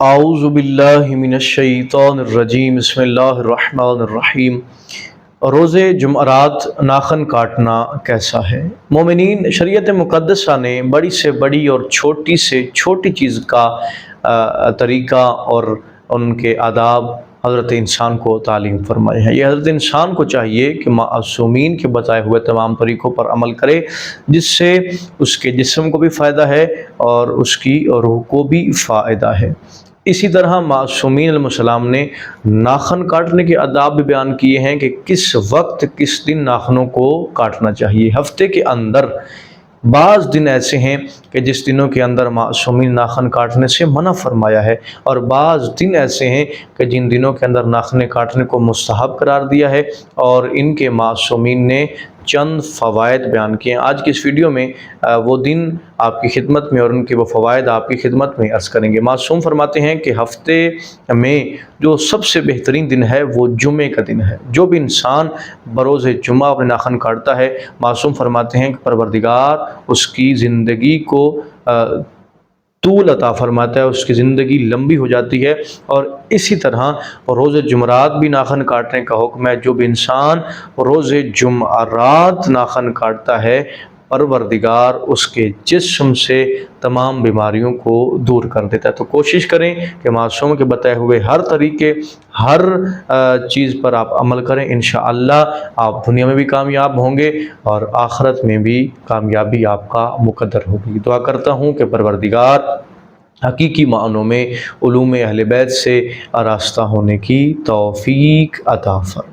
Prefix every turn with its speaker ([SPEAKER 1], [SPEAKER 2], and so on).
[SPEAKER 1] اعوذ باللہ من الشیطان الرجیم بسم اللہ الرحمن الرحیم۔ روز جمعرات ناخن کاٹنا کیسا ہے؟ مومنین، شریعت مقدسہ نے بڑی سے بڑی اور چھوٹی سے چھوٹی چیز کا طریقہ اور ان کے آداب حضرت انسان کو تعلیم فرمائے ہیں۔ یہ حضرت انسان کو چاہیے کہ معصومین کے بتائے ہوئے تمام طریقوں پر عمل کرے، جس سے اس کے جسم کو بھی فائدہ ہے اور اس کی روح کو بھی فائدہ ہے۔ اسی طرح معصومین علیہ السلام نے ناخن کاٹنے کے آداب بھی بیان کیے ہیں کہ کس وقت کس دن ناخنوں کو کاٹنا چاہیے۔ ہفتے کے اندر بعض دن ایسے ہیں کہ جس دنوں کے اندر معصومین ناخن کاٹنے سے منع فرمایا ہے، اور بعض دن ایسے ہیں کہ جن دنوں کے اندر ناخن کاٹنے کو مستحب قرار دیا ہے، اور ان کے معصومین نے چند فوائد بیان کیے ہیں۔ آج کی اس ویڈیو میں وہ دن آپ کی خدمت میں اور ان کے وہ فوائد آپ کی خدمت میں عرض کریں گے۔ معصوم فرماتے ہیں کہ ہفتے میں جو سب سے بہترین دن ہے وہ جمعے کا دن ہے۔ جو بھی انسان بروز جمعہ اپنے ناخن کاٹتا ہے، معصوم فرماتے ہیں کہ پروردگار اس کی زندگی کو طول عطا فرماتا ہے، اس کی زندگی لمبی ہو جاتی ہے۔ اور اسی طرح روز جمعرات بھی ناخن کاٹنے کا حکم ہے۔ جو بھی انسان روز جمعرات ناخن کاٹتا ہے، پروردگار اس کے جسم سے تمام بیماریوں کو دور کر دیتا ہے۔ تو کوشش کریں کہ معصوم کے بتائے ہوئے ہر طریقے، ہر چیز پر آپ عمل کریں۔ انشاءاللہ آپ دنیا میں بھی کامیاب ہوں گے اور آخرت میں بھی کامیابی آپ کا مقدر ہوگی۔ دعا کرتا ہوں کہ پروردگار حقیقی معنوں میں علوم اہل بیت سے آراستہ ہونے کی توفیق عطا فرمائے۔